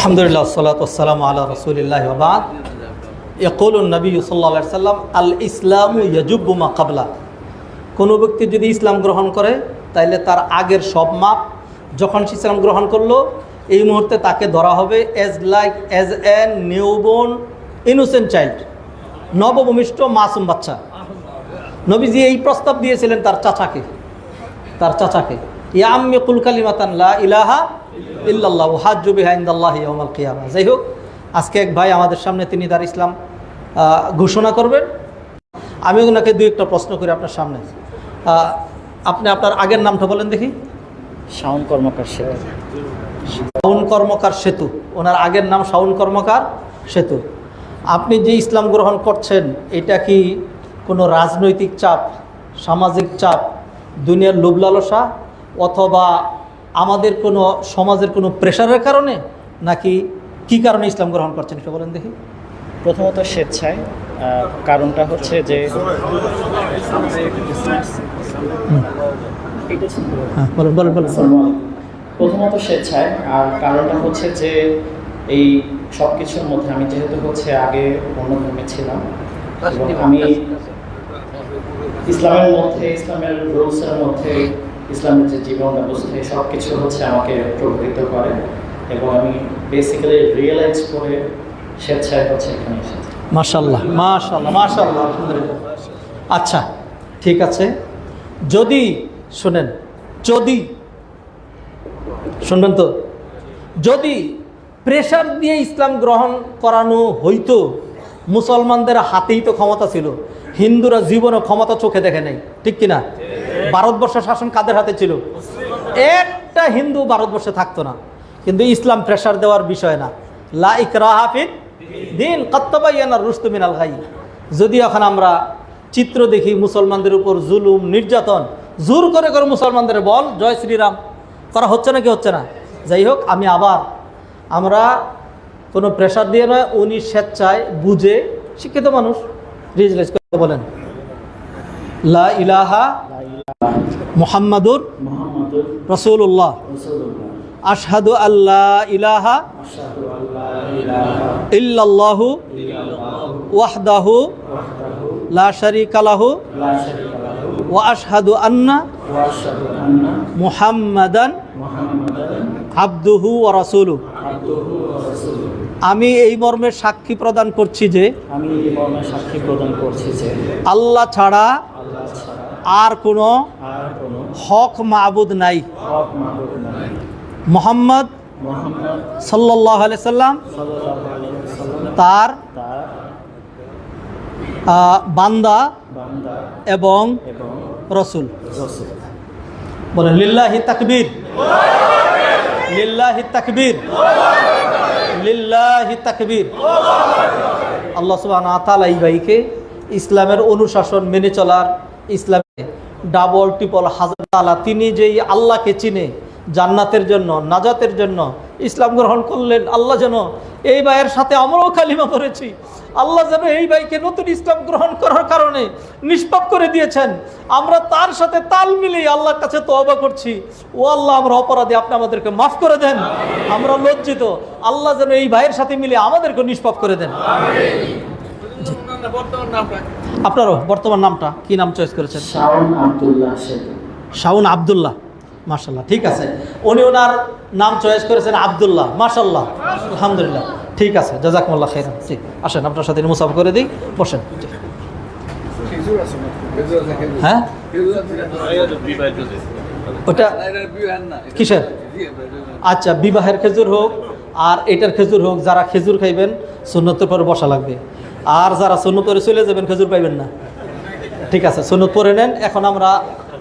আলহামদুলিল্লাহ সাল্লাতু ওয়াসসালামু আলা রাসূলিল্লাহি ওয়া বা'দ। ইয়াকুলুন নবী সাল্লাল্লাহু আলাইহি ওয়াসাল্লাম আল ইসলামু ইয়াজুব্বু মা ক্বাবলা। কোনো ব্যক্তি যদি ইসলাম গ্রহণ করে তাইলে তার আগের সব মাপ যখন সে ইসলাম গ্রহণ করলো এই মুহূর্তে তাকে ধরা হবে as a newborn innocent child, নবভূমিষ্ঠ মাসুম বাচ্চা। নবীজি এই প্রস্তাব দিয়েছিলেন তার চাচাকে ইয়া আম্মি কুল কালিমাতান লা ইলাহা ইল্লাল্লাহু হাজ্জু বিহা ইনদাল্লাহি ইয়াউমাল কিয়ামা। যাই হোক, আজকে এক ভাই আমাদের সামনে তিনি তার ইসলাম ঘোষণা করবেন। আমি ওনাকে দুই একটা প্রশ্ন করি আপনার সামনে। আপনি আপনার আগের নামটা বলেন দেখি। শাওন কর্মকার সেতু। শাওন কর্মকার সেতু, ওনার আগের নাম শাওন কর্মকার সেতু। আপনি যে ইসলাম গ্রহণ করছেন এটা কি কোনো রাজনৈতিক চাপ, সামাজিক চাপ, দুনিয়ার লোভ লালসা, অথবা আমাদের কোনো সমাজের কোনো প্রেশারের কারণে, নাকি কি কারণে ইসলাম গ্রহণ করছেন এটা বলেন দেখি। প্রথমত স্বেচ্ছায়, কারণটা হচ্ছে যে প্রথমত স্বেচ্ছায়, আর কারণটা হচ্ছে যে এই সব কিছুর মধ্যে আমি যেহেতু হচ্ছে আগে অন্য ধর্মে ছিলাম এবং আমি ইসলামের মধ্যে, ইসলামের রুলসের মধ্যে, ইসলামের যে জীবন ব্যবস্থা সব কিছু হচ্ছে আমাকে প্রভাবিত করে এবং আমি বেসিক্যালি রিয়েলাইজ করে স্বেচ্ছায় হচ্ছে এখানে এসেছি। মাশাআল্লাহ মাশাআল্লাহ মাশাআল্লাহ, আলহামদুলিল্লাহ। আচ্ছা, ঠিক আছে। যদি শুনেন, যদি শুনবেন তো, যদি প্রেশার দিয়ে ইসলাম গ্রহণ করানো হইতো, মুসলমানদের হাতেই তো ক্ষমতা ছিল। হিন্দুরা জীবনে ক্ষমতা চোখে দেখে নাই, ঠিক কিনা? ভারতবর্ষ শাসন কাদের হাতে ছিল? একটা হিন্দু ভারতবর্ষে থাকতো না। কিন্তু ইসলাম প্রেশার দেওয়ার বিষয় না। লা ইকরাহা ফিদ দ্বীন ক্বাদ তাবায়্যানা রুশদু মিনাল গাই। যদি এখন আমরা চিত্র দেখি মুসলমানদের উপর জুলুম, নির্যাতন, জোর করে করে মুসলমানদের বল জয় শ্রীরাম করা হচ্ছে না, কি হচ্ছে না? যাই হোক, আমরা কোনো প্রেশার দিয়ে নয়, উনি স্বেচ্ছায় বুঝে, শিক্ষিত মানুষ, রিয়েলাইজ করে বলেন লা ইলাহা মুহাম্মাদুর রাসূলুল্লাহ আশহাদু আল্লা ইলাহা ইল্লাল্লাহু ওয়াহদাহু লা শারীকা লাহু ওয়া আশহাদু আন্না মুহাম্মাদান আবদুহু ওয়া রাসূলুহু। আমি এই মর্মে সাক্ষী প্রদান করছি যে আল্লাহ ছাড়া আর কোনো হক মাবুদ নাই। মুহাম্মদ সাল্লাল্লাহু আলাইহি সাল্লাম তার বান্দা এবং রাসূল। বলেন লিল্লাহি তাকবীর, লিল্লাহি তাকবীর, লিল্লাহি তাকবীর। আল্লাহ সুবহানাহু ওয়া তাআলা এই ভাইকে ইসলামের অনুশাসন মেনে চলার, ইসলামে ডাবল ট্রিপল হাজার তাআলা তিনি যেই আল্লাহকে চিনে জান্নাতের জন্য, নাজাতের জন্য ইসলাম গ্রহণ করলেন, আল্লাহ যেন এই ভাইয়ের সাথে আমরাও কালিমা পড়েছি, আল্লাহ যেন এই ভাইকে নতুন ইসলাম গ্রহণ করার কারণে নিষ্পাপ করে দিয়েছেন। আমরা তার সাথে তাল মিলিয়ে আল্লাহর কাছে তওবা করছি, ও আল্লাহ আমরা অপরাধী, আপনি আমাদেরকে মাফ করে দেন, আমরা লজ্জিত, আল্লাহ যেন এই ভাইয়ের সাথে মিলে আমাদেরকে নিষ্পাপ করে দেন। আপনারও বর্তমান নামটা কি নাম চয়েস করেছেন? শাওন আব্দুল্লাহ। মাশাআল্লাহ, ঠিক আছে। উনি ওনার নাম চয়েস করেছেন আব্দুল্লাহ। মাশাআল্লাহ, আলহামদুলিল্লাহ, ঠিক আছে, জাযাকুমুল্লাহ খাইরান। ঠিক, আসেন আপনার সাথে মুসাফা করে দিই, বসেন। হ্যাঁ, ওটা কিসের? আচ্ছা, বিবাহের খেজুর হোক আর এটার খেজুর হোক, যারা খেজুর খাইবেন সুন্নতের পরে বসা লাগবে, আর যারা সুন্নত পরে চলে যাবেন খেজুর পাইবেন না। ঠিক আছে, সুন্নত পরে নেন। এখন আমরা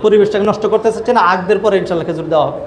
পরিবেশটাকে নষ্ট করতে চাচ্ছি না, আগদের পরে ইনশাল্লাহ খেজুর দেওয়া হবে।